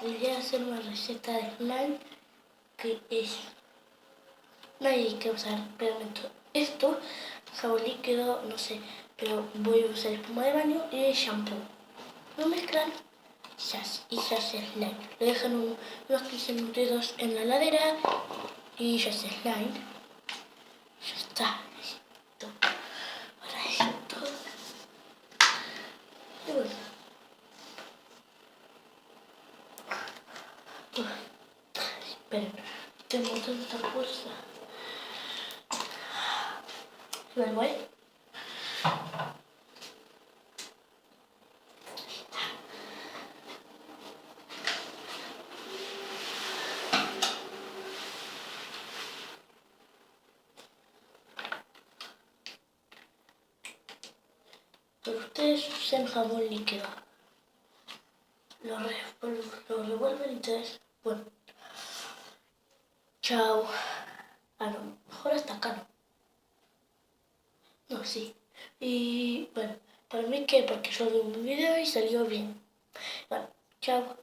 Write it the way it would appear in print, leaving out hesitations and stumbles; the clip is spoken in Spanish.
les voy a hacer una receta de slime que es... No hay que usar pegamento. Esto, jabón líquido, no sé, pero voy a usar espuma de baño y shampoo. Lo mezclan y se hace slime. Lo dejan unos 15 minutos en la heladera y ya se slime. Ya está, listo. Ahora esto. Y bueno. Esperen, tengo tanta fuerza. ¿Me voy? Pero ustedes usan jabón líquido. Lo revuelven y entonces, bueno. Chao. A lo mejor hasta acá no. No, sí. Y bueno, para mí que porque yo vi un video y salió bien. Bueno, chao.